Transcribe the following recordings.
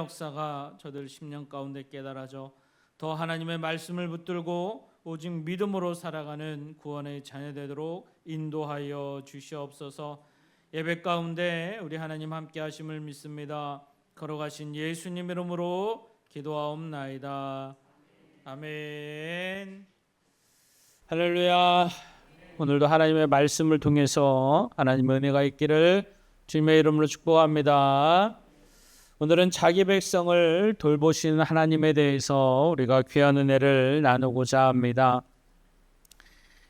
역사가 저들 심령 가운데 깨달아져 더 하나님의 말씀을 붙들고 오직 믿음으로 살아가는 구원의 자녀 되도록 인도하여 주시옵소서. 예배 가운데 우리 하나님 함께 하심을 믿습니다. 걸어가신 예수님 이름으로 기도하옵나이다. 아멘. 할렐루야. 오늘도 하나님의 말씀을 통해서 하나님의 은혜가 있기를 주님의 이름으로 축복합니다. 오늘은 자기 백성을 돌보시는 하나님에 대해서 우리가 귀한 은혜를 나누고자 합니다.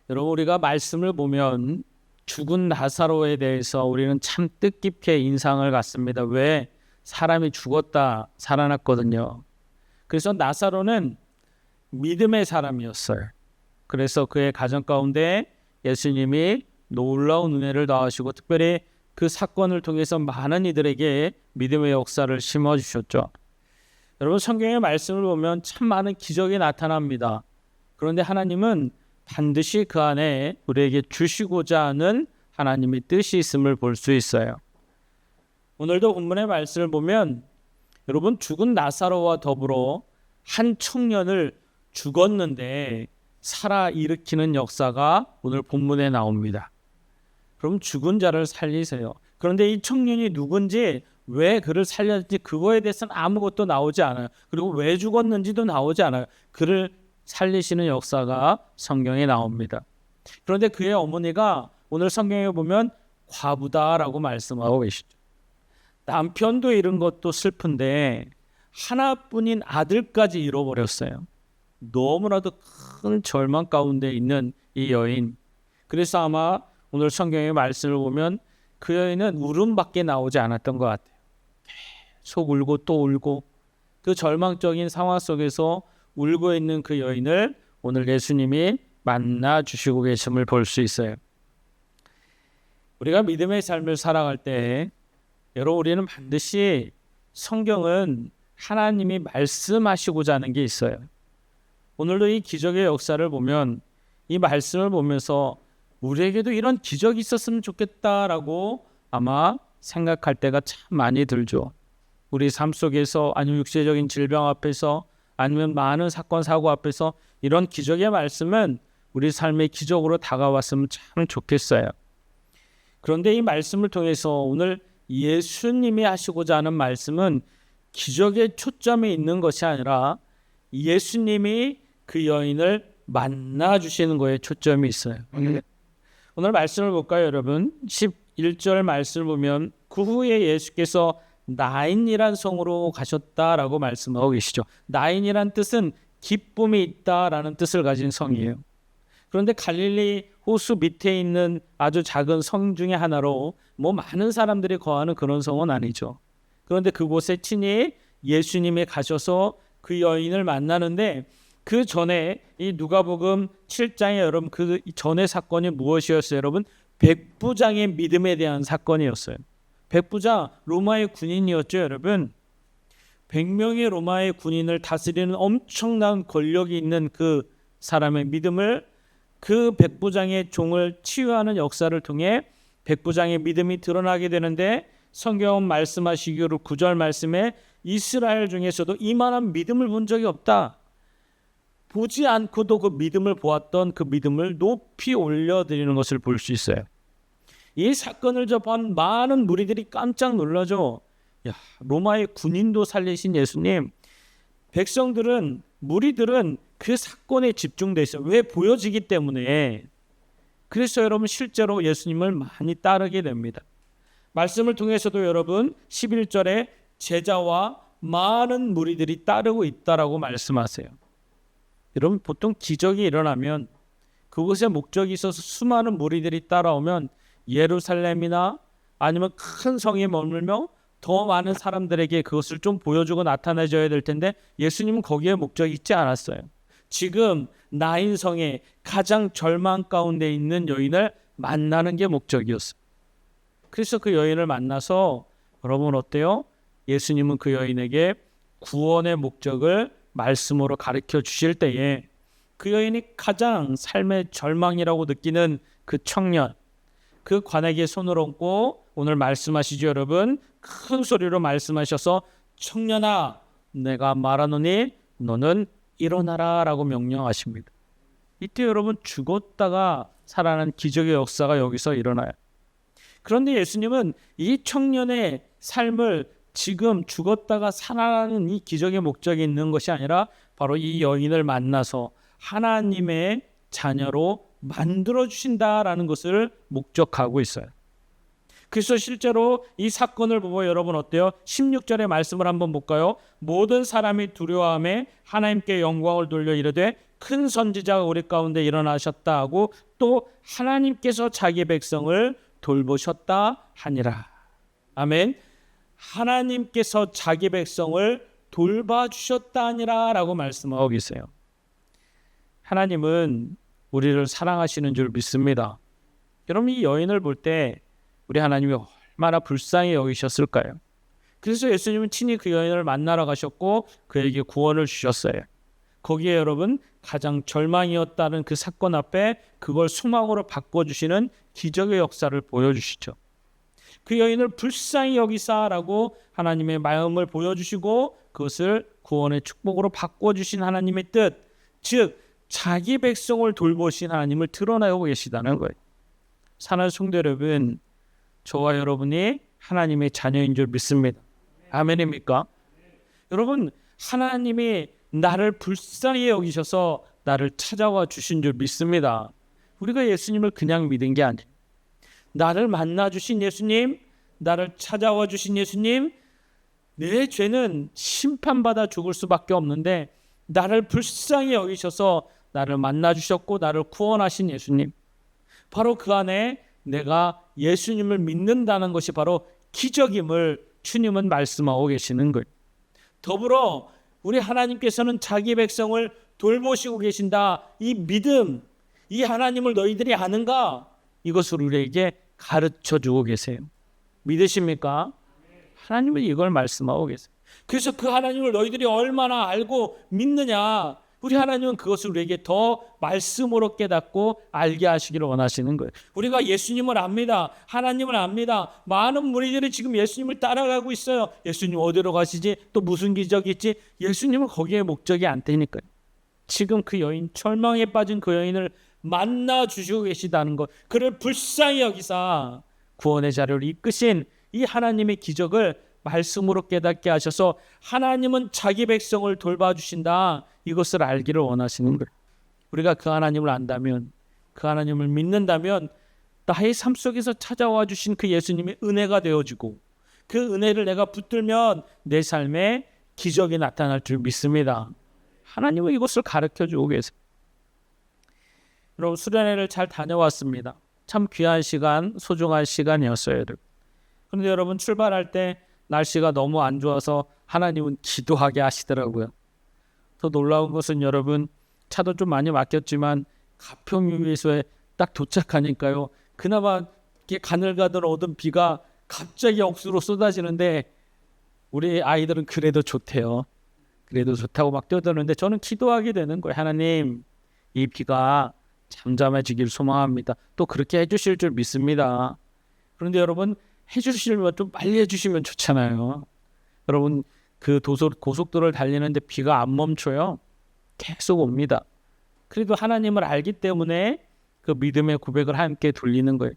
여러분, 우리가 말씀을 보면 죽은 나사로에 대해서 우리는 참 뜻깊게 인상을 갖습니다. 왜? 사람이 죽었다 살아났거든요. 그래서 나사로는 믿음의 사람이었어요. 그래서 그의 가정 가운데 예수님이 놀라운 은혜를 더하시고 특별히 그 사건을 통해서 많은 이들에게 믿음의 역사를 심어주셨죠. 여러분, 성경의 말씀을 보면 참 많은 기적이 나타납니다. 그런데 하나님은 반드시 그 안에 우리에게 주시고자 하는 하나님의 뜻이 있음을 볼 수 있어요. 오늘도 본문의 말씀을 보면 여러분, 죽은 나사로와 더불어 한 청년을 죽었는데 살아 일으키는 역사가 오늘 본문에 나옵니다. 그럼 죽은 자를 살리세요. 그런데 이 청년이 누군지, 왜 그를 살렸는지 그거에 대해서는 아무것도 나오지 않아요. 그리고 왜 죽었는지도 나오지 않아요. 그를 살리시는 역사가 성경에 나옵니다. 그런데 그의 어머니가 오늘 성경에 보면 과부다라고 말씀하고 계시죠. 남편도 잃은 것도 슬픈데 하나뿐인 아들까지 잃어버렸어요. 너무나도 큰 절망 가운데 있는 이 여인. 그래서 아마 오늘 성경의 말씀을 보면 그 여인은 울음밖에 나오지 않았던 것 같아요. 계속 울고 또 울고 그 절망적인 상황 속에서 울고 있는 그 여인을 오늘 예수님이 만나 주시고 계심을 볼 수 있어요. 우리가 믿음의 삶을 살아갈 때 여러분, 우리는 반드시 성경은 하나님이 말씀하시고자 하는 게 있어요. 오늘도 이 기적의 역사를 보면 이 말씀을 보면서 우리에게도 이런 기적이 있었으면 좋겠다라고 아마 생각할 때가 참 많이 들죠. 우리 삶 속에서 아니면 육체적인 질병 앞에서 아니면 많은 사건 사고 앞에서 이런 기적의 말씀은 우리 삶의 기적으로 다가왔으면 참 좋겠어요. 그런데 이 말씀을 통해서 오늘 예수님이 하시고자 하는 말씀은 기적의 초점에 있는 것이 아니라 예수님이 그 여인을 만나 주시는 거에 초점이 있어요. 오늘 말씀을 볼까요, 여러분? 11절 말씀을 보면 그 후에 예수께서 나인이란 성으로 가셨다라고 말씀하고 계시죠. 나인이란 뜻은 기쁨이 있다라는 뜻을 가진 성이에요. 그런데 갈릴리 호수 밑에 있는 아주 작은 성 중에 하나로 많은 사람들이 거하는 그런 성은 아니죠. 그런데 그곳에 친히 예수님이 가셔서 그 여인을 만나는데 그 전에 이 누가복음 7장에 여러분 그 전의 사건이 무엇이었어요? 여러분, 백부장의 믿음에 대한 사건이었어요. 백부장 로마의 군인이었죠, 여러분. 100명의 로마의 군인을 다스리는 엄청난 권력이 있는 그 사람의 믿음을, 그 백부장의 종을 치유하는 역사를 통해 백부장의 믿음이 드러나게 되는데 성경은 말씀하시기로 9절 말씀에 이스라엘 중에서도 이만한 믿음을 본 적이 없다. 보지 않고도 그 믿음을 보았던 그 믿음을 높이 올려드리는 것을 볼 수 있어요. 이 사건을 접한 많은 무리들이 깜짝 놀라죠. 야, 로마의 군인도 살리신 예수님. 백성들은, 무리들은 그 사건에 집중돼 있어요. 왜? 보여지기 때문에. 그래서 여러분 실제로 예수님을 많이 따르게 됩니다. 말씀을 통해서도 여러분 11절에 제자와 많은 무리들이 따르고 있다라고 말씀하세요. 여러분, 보통 기적이 일어나면 그곳에 목적이 있어서 수많은 무리들이 따라오면 예루살렘이나 아니면 큰 성에 머물며 더 많은 사람들에게 그것을 좀 보여주고 나타내줘야 될 텐데 예수님은 거기에 목적이 있지 않았어요. 지금 나인성의 가장 절망 가운데 있는 여인을 만나는 게 목적이었어요. 그래서 그 여인을 만나서 여러분 어때요? 예수님은 그 여인에게 구원의 목적을 말씀으로 가르쳐 주실 때에 그 여인이 가장 삶의 절망이라고 느끼는 그 청년, 그 관에게 손을 얹고 오늘 말씀하시죠, 여러분. 큰 소리로 말씀하셔서 청년아, 내가 말하노니 너는 일어나라 라고 명령하십니다. 이때 여러분 죽었다가 살아난 기적의 역사가 여기서 일어나요. 그런데 예수님은 이 청년의 삶을 지금 죽었다가 살아나는 이 기적의 목적이 있는 것이 아니라 바로 이 여인을 만나서 하나님의 자녀로 만들어주신다라는 것을 목적하고 있어요. 그래서 실제로 이 사건을 보고 여러분 어때요? 16절의 말씀을 한번 볼까요? 모든 사람이 두려워하며 하나님께 영광을 돌려 이르되 큰 선지자가 우리 가운데 일어나셨다 하고 또 하나님께서 자기 백성을 돌보셨다 하니라. 아멘. 하나님께서 자기 백성을 돌봐주셨다 하니라 라고 말씀하고 계세요. 하나님은 우리를 사랑하시는 줄 믿습니다. 여러분 이 여인을 볼 때 우리 하나님이 얼마나 불쌍히 여기셨을까요? 그래서 예수님은 친히 그 여인을 만나러 가셨고 그에게 구원을 주셨어요. 거기에 여러분 가장 절망이었다는 그 사건 앞에 그걸 소망으로 바꿔주시는 기적의 역사를 보여주시죠. 그 여인을 불쌍히 여기사라고 하나님의 마음을 보여주시고 그것을 구원의 축복으로 바꿔주신 하나님의 뜻, 즉 자기 백성을 돌보신 하나님을 드러내고 계시다는 거예요. 사랑하는 성도 여러분, 저와 여러분이 하나님의 자녀인 줄 믿습니다. 아멘입니까? 여러분, 하나님이 나를 불쌍히 여기셔서 나를 찾아와 주신 줄 믿습니다. 우리가 예수님을 그냥 믿은 게 아니에요. 나를 만나 주신 예수님, 나를 찾아와 주신 예수님, 내 죄는 심판받아 죽을 수밖에 없는데 나를 불쌍히 여기셔서 나를 만나 주셨고 나를 구원하신 예수님, 바로 그 안에 내가 예수님을 믿는다는 것이 바로 기적임을 주님은 말씀하고 계시는 거예요. 더불어 우리 하나님께서는 자기 백성을 돌보시고 계신다. 이 믿음, 이 하나님을 너희들이 아는가? 이것을 우리에게 가르쳐주고 계세요. 믿으십니까? 하나님은 이걸 말씀하고 계세요. 그래서 그 하나님을 너희들이 얼마나 알고 믿느냐? 우리 하나님은 그것을 우리에게 더 말씀으로 깨닫고 알게 하시기를 원하시는 거예요. 우리가 예수님을 압니다. 하나님을 압니다. 많은 무리들이 지금 예수님을 따라가고 있어요. 예수님 어디로 가시지? 또 무슨 기적이 있지? 예수님은 거기에 목적이 안 되니까요. 지금 그 여인, 절망에 빠진 그 여인을 만나 주시고 계시다는 것, 그를 불쌍히 여기사 구원의 자료를 이끄신 이 하나님의 기적을 말씀으로 깨닫게 하셔서 하나님은 자기 백성을 돌봐주신다, 이것을 알기를 원하시는 거예요. 우리가 그 하나님을 안다면, 그 하나님을 믿는다면 나의 삶 속에서 찾아와 주신 그 예수님의 은혜가 되어지고 그 은혜를 내가 붙들면 내 삶에 기적이 나타날 줄 믿습니다. 하나님은 이것을 가르쳐주고 계세요. 여러분 수련회를 잘 다녀왔습니다. 참 귀한 시간, 소중한 시간이었어요. 그런데 여러분 출발할 때 날씨가 너무 안 좋아서 하나님은 기도하게 하시더라고요. 더 놀라운 것은 여러분 차도 좀 많이 막혔지만 가평유에서에 딱 도착하니까요. 그나마 가늘가늘 오던 비가 갑자기 억수로 쏟아지는데 우리 아이들은 그래도 좋대요. 그래도 좋다고 막 뛰어드는데 저는 기도하게 되는 거예요. 하나님, 이 비가 잠잠해지길 소망합니다. 또 그렇게 해주실 줄 믿습니다. 그런데 여러분 해주시면 좀 빨리 해주시면 좋잖아요. 여러분 그 고속도로를 달리는데 비가 안 멈춰요. 계속 옵니다. 그래도 하나님을 알기 때문에 그 믿음의 고백을 함께 돌리는 거예요.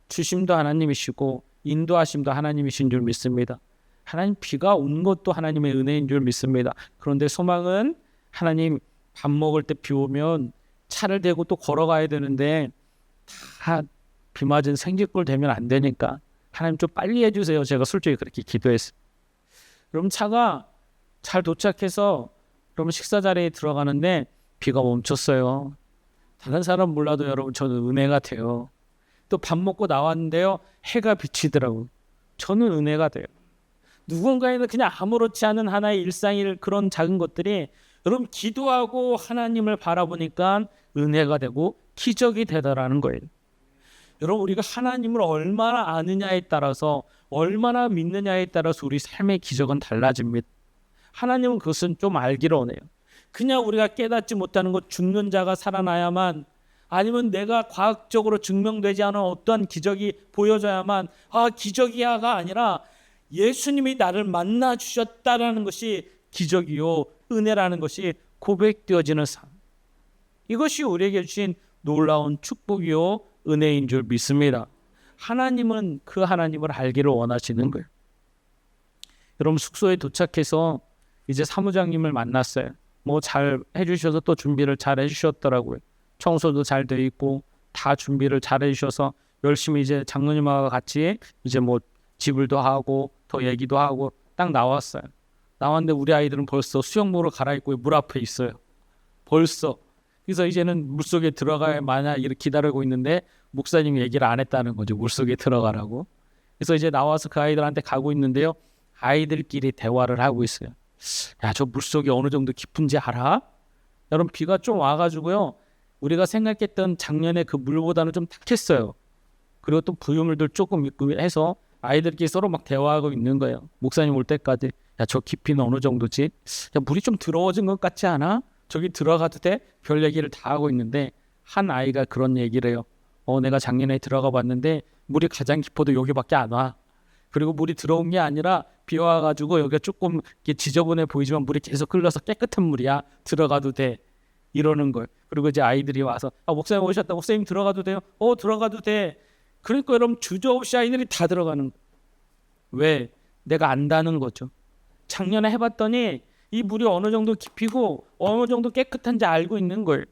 주심도 하나님이시고 인도하심도 하나님이신 줄 믿습니다. 하나님 비가 온 것도 하나님의 은혜인 줄 믿습니다. 그런데 소망은 하나님 밥 먹을 때 비 오면 차를 대고 또 걸어가야 되는데 다 비 맞은 생쥐꼴 되면 안 되니까 하나님 좀 빨리 해주세요. 제가 솔직히 그렇게 기도했어요. 그럼 차가 잘 도착해서 그러면 식사 자리에 들어가는데 비가 멈췄어요. 다른 사람 몰라도 여러분 저는 은혜가 돼요. 또 밥 먹고 나왔는데요. 해가 비치더라고요. 저는 은혜가 돼요. 누군가에는 그냥 아무렇지 않은 하나의 일상일 그런 작은 것들이 여러분 기도하고 하나님을 바라보니까 은혜가 되고 기적이 되더라는 거예요. 여러분 우리가 하나님을 얼마나 아느냐에 따라서 얼마나 믿느냐에 따라서 우리 삶의 기적은 달라집니다. 하나님은 그것은 좀 알기를 원해요. 그냥 우리가 깨닫지 못하는 것, 죽는 자가 살아나야만, 아니면 내가 과학적으로 증명되지 않은 어떠한 기적이 보여져야만 기적이야가 아니라 예수님이 나를 만나 주셨다라는 것이 기적이요, 은혜라는 것이 고백되어지는 삶. 이것이 우리에게 주신 놀라운 축복이요, 은혜인 줄 믿습니다. 하나님은 그 하나님을 알기를 원하시는 거예요. 여러분, 숙소에 도착해서 이제 사무장님을 만났어요. 뭐 잘 해주셔서 또 준비를 잘 해주셨더라고요. 청소도 잘 돼 있고 다 준비를 잘 해주셔서 열심히 이제 장로님하고 같이 이제 뭐 지불도 하고 더 얘기도 하고 딱 나왔어요. 나왔는데 우리 아이들은 벌써 수영복으로 갈아입고 물 앞에 있어요. 벌써. 그래서 이제는 물속에 들어가야 마냐 이렇게 기다리고 있는데 목사님이 얘기를 안 했다는 거죠. 물속에 들어가라고. 그래서 이제 나와서 그 아이들한테 가고 있는데요. 아이들끼리 대화를 하고 있어요. 야, 저 물속이 어느 정도 깊은지 알아? 여러분, 비가 좀 와가지고요. 우리가 생각했던 작년에 그 물보다는 좀 탁했어요. 그리고 또 부유물들 조금 있고 해서 아이들끼리 서로 막 대화하고 있는 거예요. 목사님 올 때까지. 야, 저 깊이는 어느 정도지? 야, 물이 좀 더러워진 것 같지 않아? 저기 들어가도 돼? 별 얘기를 다 하고 있는데 한 아이가 그런 얘기를 해요. 내가 작년에 들어가 봤는데 물이 가장 깊어도 여기밖에 안 와. 그리고 물이 들어온 게 아니라 비 와가지고 여기가 조금 이렇게 지저분해 보이지만 물이 계속 흘러서 깨끗한 물이야. 들어가도 돼. 이러는 거예요. 그리고 이제 아이들이 와서 목사님 오셨다. 목사님 들어가도 돼요? 들어가도 돼. 그러니까 여러분, 주저없이 아이들이 다 들어가는 거예요. 왜? 내가 안다는 거죠. 작년에 해봤더니 이 물이 어느 정도 깊이고 어느 정도 깨끗한지 알고 있는 거예요.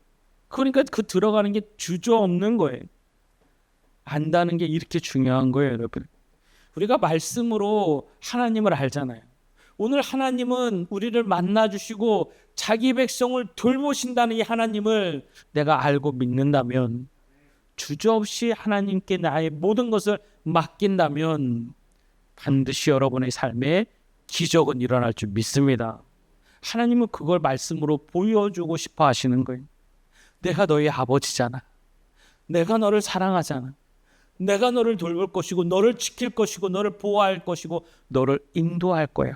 그러니까 그 들어가는 게 주저없는 거예요. 안다는 게 이렇게 중요한 거예요, 여러분. 우리가 말씀으로 하나님을 알잖아요. 오늘 하나님은 우리를 만나주시고 자기 백성을 돌보신다는 이 하나님을 내가 알고 믿는다면, 주저없이 하나님께 나의 모든 것을 맡긴다면 반드시 여러분의 삶에 기적은 일어날 줄 믿습니다. 하나님은 그걸 말씀으로 보여주고 싶어 하시는 거예요. 내가 너의 아버지잖아. 내가 너를 사랑하잖아. 내가 너를 돌볼 것이고 너를 지킬 것이고 너를 보호할 것이고 너를 인도할 거야.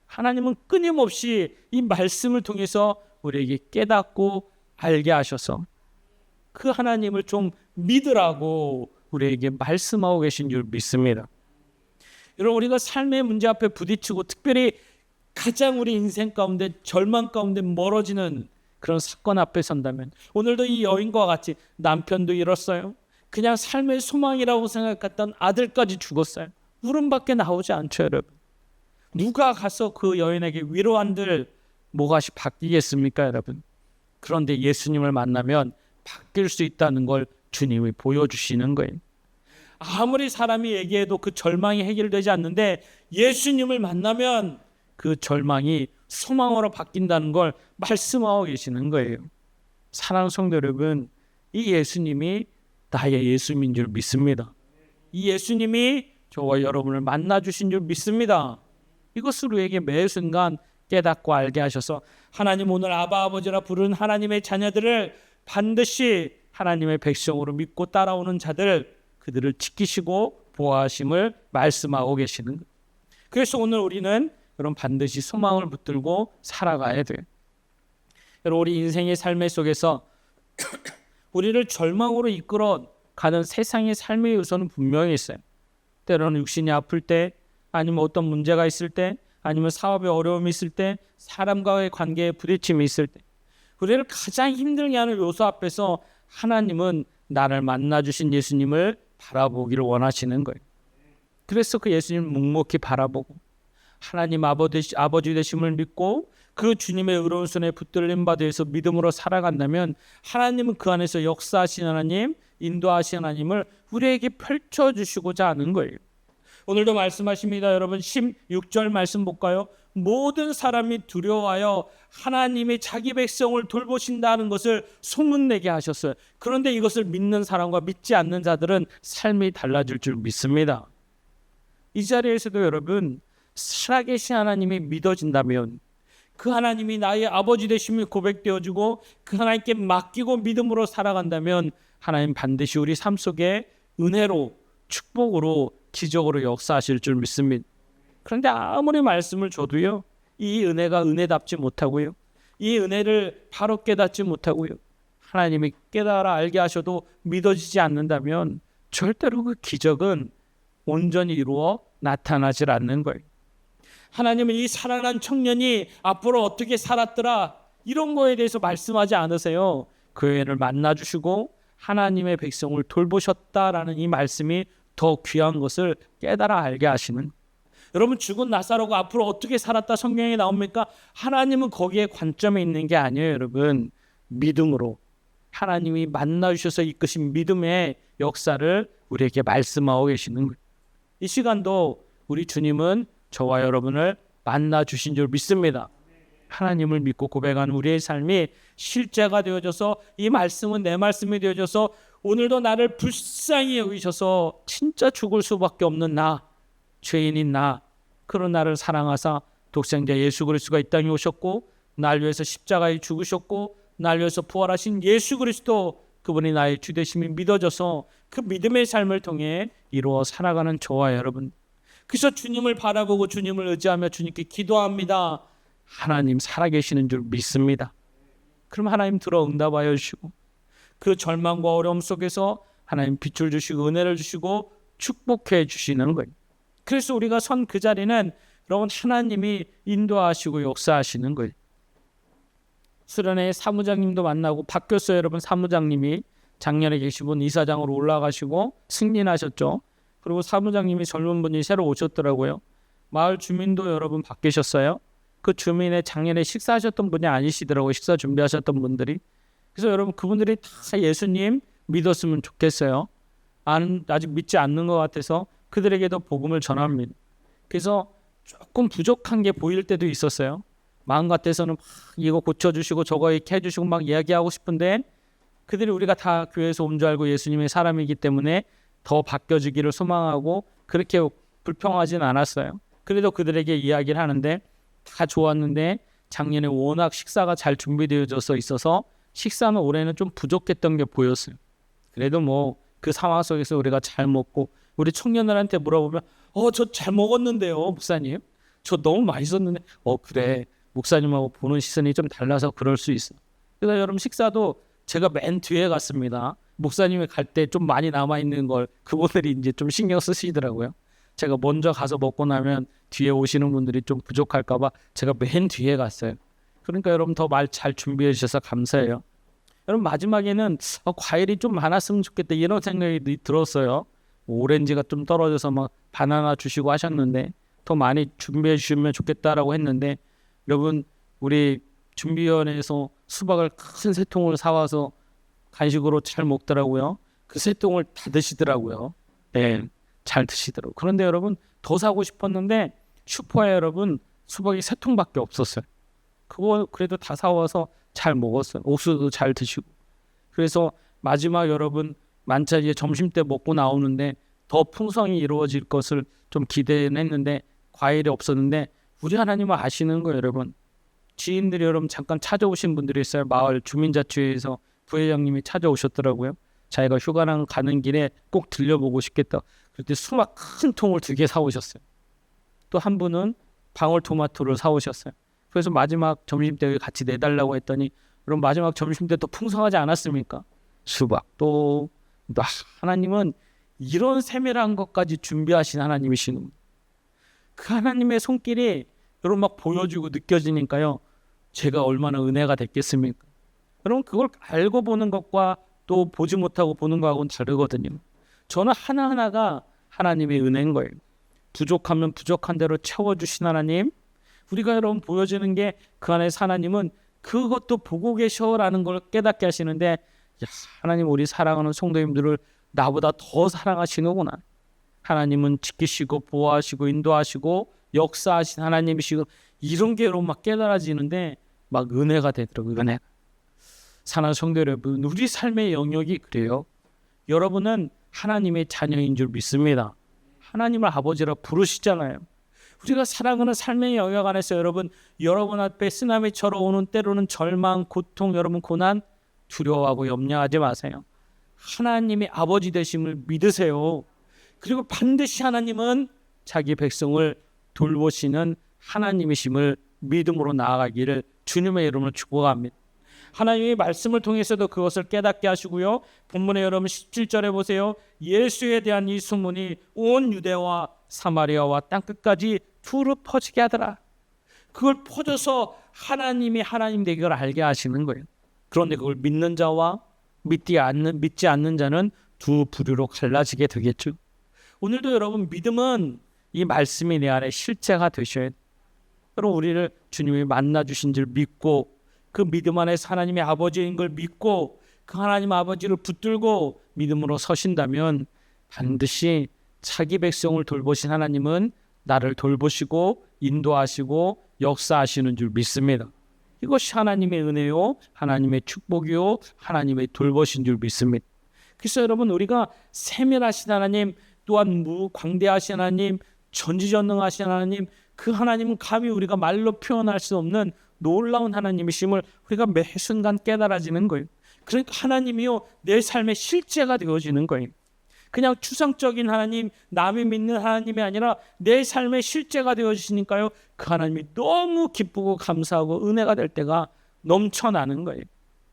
하나님은 끊임없이 이 말씀을 통해서 우리에게 깨닫고 알게 하셔서 그 하나님을 좀 믿으라고 우리에게 말씀하고 계신 줄 믿습니다. 여러분, 우리가 삶의 문제 앞에 부딪히고 특별히 가장 우리 인생 가운데 절망 가운데 멀어지는 그런 사건 앞에 선다면, 오늘도 이 여인과 같이 남편도 잃었어요. 그냥 삶의 소망이라고 생각했던 아들까지 죽었어요. 울음밖에 나오지 않죠, 여러분. 누가 가서 그 여인에게 위로한들 뭐가시 바뀌겠습니까, 여러분? 그런데 예수님을 만나면 바뀔 수 있다는 걸 주님이 보여주시는 거예요. 아무리 사람이 얘기해도 그 절망이 해결되지 않는데 예수님을 만나면 그 절망이 소망으로 바뀐다는 걸 말씀하고 계시는 거예요. 사랑하는 성도 여러분, 이 예수님이 나의 예수님인 줄 믿습니다. 이 예수님이 저와 여러분을 만나주신 줄 믿습니다. 이것을 우리에게 매 순간 깨닫고 알게 하셔서 하나님, 오늘 아바 아버지라 부르는 하나님의 자녀들을 반드시 하나님의 백성으로 믿고 따라오는 자들, 그들을 지키시고 보호하심을 말씀하고 계시는 거예요. 그래서 오늘 우리는 여러분 반드시 소망을 붙들고 살아가야 돼요. 여러분, 우리 인생의 삶의 속에서 우리를 절망으로 이끌어 가는 세상의 삶의 요소는 분명히 있어요. 때로는 육신이 아플 때, 아니면 어떤 문제가 있을 때, 아니면 사업에 어려움이 있을 때, 사람과의 관계에 부딪힘이 있을 때, 우리를 가장 힘들게 하는 요소 앞에서 하나님은 나를 만나주신 예수님을 바라보기를 원하시는 거예요. 그래서 그 예수님을 묵묵히 바라보고 하나님 아버지 되심을 믿고 그 주님의 의로운 손에 붙들림 받아서 믿음으로 살아간다면 하나님은 그 안에서 역사하신 하나님, 인도하신 하나님을 우리에게 펼쳐주시고자 하는 거예요. 오늘도 말씀하십니다. 여러분, 16절 말씀 볼까요? 모든 사람이 두려워하여 하나님이 자기 백성을 돌보신다는 것을 소문내게 하셨어요. 그런데 이것을 믿는 사람과 믿지 않는 자들은 삶이 달라질 줄 믿습니다. 이 자리에서도 여러분, 살아계신 하나님이 믿어진다면, 그 하나님이 나의 아버지 되심이 고백되어지고 그 하나님께 맡기고 믿음으로 살아간다면 하나님 반드시 우리 삶 속에 은혜로, 축복으로, 기적으로 역사하실 줄 믿습니다. 그런데 아무리 말씀을 줘도요, 이 은혜가 은혜답지 못하고요, 이 은혜를 바로 깨닫지 못하고요, 하나님이 깨달아 알게 하셔도 믿어지지 않는다면 절대로 그 기적은 온전히 이루어 나타나질 않는 거예요. 하나님은 이 살아난 청년이 앞으로 어떻게 살았더라 이런 거에 대해서 말씀하지 않으세요. 그 애를 만나주시고 하나님의 백성을 돌보셨다라는 이 말씀이 더 귀한 것을 깨달아 알게 하시는. 여러분, 죽은 나사로가 앞으로 어떻게 살았다 성경에 나옵니까? 하나님은 거기에 관점에 있는 게 아니에요. 여러분, 믿음으로 하나님이 만나주셔서 이끄신 믿음의 역사를 우리에게 말씀하고 계시는 거예요. 이 시간도 우리 주님은 저와 여러분을 만나주신 줄 믿습니다. 하나님을 믿고 고백하는 우리의 삶이 실제가 되어져서 이 말씀은 내 말씀이 되어져서 오늘도 나를 불쌍히 여기셔서 진짜 죽을 수밖에 없는 나, 죄인인 나, 그런 나를 사랑하사 독생자 예수 그리스도가 이 땅에 오셨고 날 위해서 십자가에 죽으셨고 날 위해서 부활하신 예수 그리스도, 그분이 나의 주 되심이 믿어져서 그 믿음의 삶을 통해 이루어 살아가는 저와 여러분, 그래서 주님을 바라보고 주님을 의지하며 주님께 기도합니다. 하나님 살아계시는 줄 믿습니다. 그럼 하나님 들어 응답하여 주시고 그 절망과 어려움 속에서 하나님 빛을 주시고 은혜를 주시고 축복해 주시는 거예요. 그래서 우리가 선 그 자리는 여러분 하나님이 인도하시고 역사하시는 거예요. 수련회 사무장님도 만나고 바뀌었어요. 여러분, 사무장님이 작년에 계신 분 이사장으로 올라가시고 승진하셨죠. 그리고 사무장님이 젊은 분이 새로 오셨더라고요. 마을 주민도 여러분 바뀌셨어요. 그 주민의 작년에 식사하셨던 분이 아니시더라고요. 식사 준비하셨던 분들이. 그래서 여러분 그분들이 다 예수님 믿었으면 좋겠어요. 아직 믿지 않는 것 같아서 그들에게도 복음을 전합니다. 그래서 조금 부족한 게 보일 때도 있었어요. 마음 같아서는 막 이거 고쳐주시고 저거 이렇게 해주시고 막 이야기하고 싶은데 그들이 우리가 다 교회에서 온 줄 알고 예수님의 사람이기 때문에 더 바뀌어지기를 소망하고 그렇게 불평하진 않았어요. 그래도 그들에게 이야기를 하는데 다 좋았는데 작년에 워낙 식사가 잘 준비되어져 있어서 식사는 올해는 좀 부족했던 게 보였어요. 그래도 뭐 그 상황 속에서 우리가 잘 먹고 우리 청년들한테 물어보면 저 잘 먹었는데요 목사님, 저 너무 맛있었는데 그래, 목사님하고 보는 시선이 좀 달라서 그럴 수 있어. 그래서 여러분 식사도 제가 맨 뒤에 갔습니다. 목사님이 갈 때 좀 많이 남아있는 걸 그분들이 이제 좀 신경 쓰시더라고요. 제가 먼저 가서 먹고 나면 뒤에 오시는 분들이 좀 부족할까 봐 제가 맨 뒤에 갔어요. 그러니까 여러분 더 말 잘 준비해 주셔서 감사해요. 여러분 마지막에는 과일이 좀 많았으면 좋겠다 이런 생각이 들었어요. 오렌지가 좀 떨어져서 막 바나나 주시고 하셨는데 더 많이 준비해 주시면 좋겠다라고 했는데 여러분 우리 준비위원회에서 수박을 큰 세 통을 사와서 간식으로 잘 먹더라고요. 그 세 통을 다 드시더라고요. 네, 잘 드시더라고요. 그런데 여러분 더 사고 싶었는데 슈퍼에 여러분 수박이 세 통밖에 없었어요. 그거 그래도 다 사와서 잘 먹었어요. 옥수수도 잘 드시고. 그래서 마지막 여러분 만찬 이제 점심 때 먹고 나오는데 더 풍성이 이루어질 것을 좀 기대는 했는데 과일이 없었는데 우리 하나님은 아시는 거예요, 여러분. 지인들이 여러분 잠깐 찾아오신 분들이 있어요. 마을 주민자치회에서 부회장님이 찾아오셨더라고요. 자기가 휴가랑 가는 길에 꼭 들려보고 싶겠다. 그때 수박 큰 통을 2개 사오셨어요. 또 한 분은 방울토마토를 사오셨어요. 그래서 마지막 점심때 같이 내달라고 했더니 그럼 마지막 점심때 또 풍성하지 않았습니까? 수박도. 하나님은 이런 세밀한 것까지 준비하신 하나님이시는 거예요. 그 하나님의 손길이 여러분 막 보여지고 느껴지니까요. 제가 얼마나 은혜가 됐겠습니까? 여러분 그걸 알고 보는 것과 또 보지 못하고 보는 거하고는 다르거든요. 저는 하나하나가 하나님의 은혜인 거예요. 부족하면 부족한 대로 채워주신 하나님, 우리가 여러분 보여지는 게 그 안에서 하나님은 그것도 보고 계셔라는 걸 깨닫게 하시는데 하나님 우리 사랑하는 성도님들을 나보다 더 사랑하시는구나. 하나님은 지키시고 보호하시고 인도하시고 역사하신 하나님이시고 이런 게 여러분 막 깨달아지는데 막 은혜가 되더라고요. 은혜. 사랑하는 성도 여러분, 우리 삶의 영역이 그래요. 여러분은 하나님의 자녀인 줄 믿습니다. 하나님을 아버지라 부르시잖아요. 우리가 살아가는 삶의 영역 안에서 여러분 앞에 쓰나미처럼 오는 때로는 절망, 고통, 여러분 고난 두려워하고 염려하지 마세요. 하나님이 아버지 되심을 믿으세요. 그리고 반드시 하나님은 자기 백성을 돌보시는 하나님이심을 믿음으로 나아가기를 주님의 이름으로 축복합니다. 하나님의 말씀을 통해서도 그것을 깨닫게 하시고요. 본문에 여러분 17절에 보세요. 예수에 대한 이 소문이 온 유대와 사마리아와 땅끝까지 두루 퍼지게 하더라. 그걸 퍼져서 하나님이 하나님 되기를 알게 하시는 거예요. 그런데 그걸 믿는 자와 믿지 않는 자는 두 부류로 갈라지게 되겠죠. 오늘도 여러분, 믿음은 이 말씀이 내 안에 실제가 되셔야 돼요. 여러분, 우리를 주님이 만나 주신 줄 믿고 그 믿음 안에서 하나님의 아버지인 걸 믿고 그 하나님 아버지를 붙들고 믿음으로 서신다면 반드시 자기 백성을 돌보신 하나님은 나를 돌보시고 인도하시고 역사하시는 줄 믿습니다. 이것이 하나님의 은혜요, 하나님의 축복이요, 하나님의 돌보신 줄 믿습니다. 그래서 여러분, 우리가 세밀하신 하나님, 또한 광대하신 하나님, 전지전능하신 하나님, 그 하나님은 감히 우리가 말로 표현할 수 없는 놀라운 하나님이심을 우리가 매 순간 깨달아지는 거예요. 그러니까 하나님이요, 내 삶의 실제가 되어지는 거예요. 그냥 추상적인 하나님, 남이 믿는 하나님이 아니라 내 삶의 실제가 되어지시니까요, 그 하나님이 너무 기쁘고 감사하고 은혜가 될 때가 넘쳐나는 거예요.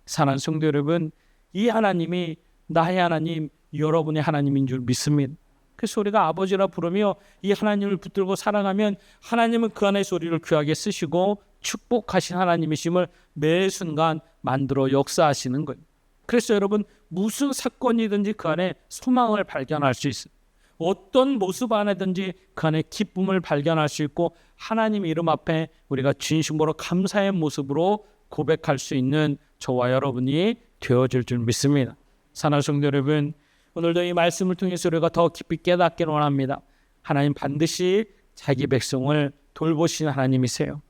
사랑하는 성도 여러분, 이 하나님이 나의 하나님, 여러분의 하나님인 줄 믿습니다. 그래서 우리가 아버지라 부르며 이 하나님을 붙들고 사랑하면 하나님은 그 안에서 우리를 귀하게 쓰시고 축복하신 하나님이심을 매 순간 만들어 역사하시는 거예요. 그래서 여러분, 무슨 사건이든지 그 안에 소망을 발견할 수 있어요. 어떤 모습 안에든지 그 안에 기쁨을 발견할 수 있고 하나님 이름 앞에 우리가 진심으로 감사의 모습으로 고백할 수 있는 저와 여러분이 되어질 줄 믿습니다. 사랑하는 성도 여러분, 오늘도 이 말씀을 통해서 우리가 더 깊이 깨닫기를 원합니다. 하나님 반드시 자기 백성을 돌보시는 하나님이세요.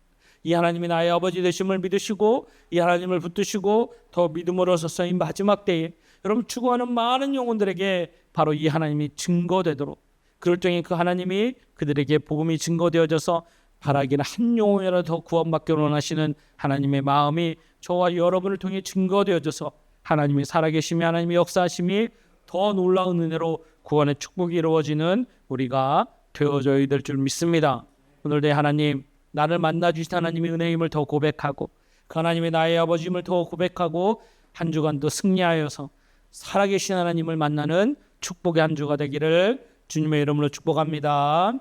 이 하나님이 나의 아버지 되심을 믿으시고 이 하나님을 붙드시고 더 믿음으로 서서 이 마지막 때에 여러분 추구하는 많은 영혼들에게 바로 이 하나님이 증거되도록, 그럴 적에 그 하나님이 그들에게 복음이 증거되어져서 바라기는 한 영혼이라도 더 구원받기를 원하시는 하나님의 마음이 저와 여러분을 통해 증거되어져서 하나님이 살아계심이, 하나님이 역사하심이 더 놀라운 은혜로 구원의 축복이 이루어지는 우리가 되어져야 될 줄 믿습니다. 오늘도 하나님, 나를 만나주신 하나님의 은혜임을 더 고백하고 그 하나님의 나의 아버지임을 더 고백하고 한 주간도 승리하여서 살아계신 하나님을 만나는 축복의 한 주가 되기를 주님의 이름으로 축복합니다.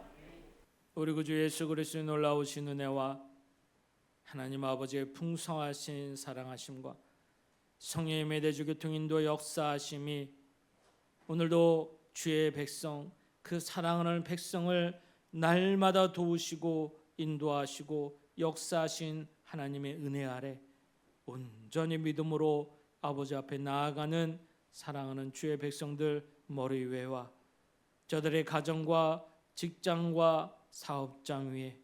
우리 구주 예수 그리스도의 놀라우신 은혜와 하나님 아버지의 풍성하신 사랑하심과 성령의 대주 교통 인도 역사하심이 오늘도 주의 백성, 그 사랑하는 백성을 날마다 도우시고 인도하시고 역사하신 하나님의 은혜 아래 온전히 믿음으로 아버지 앞에 나아가는 사랑하는 주의 백성들 머리 위에와 저들의 가정과 직장과 사업장 위에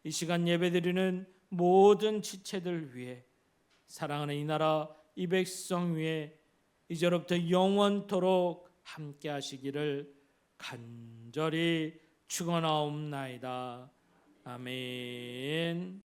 이 시간 예배드리는 모든 지체들 위에 사랑하는 이 나라 이 백성 위에 이제로부터 영원토록 함께 하시기를 간절히 축원하옵나이다. 아멘.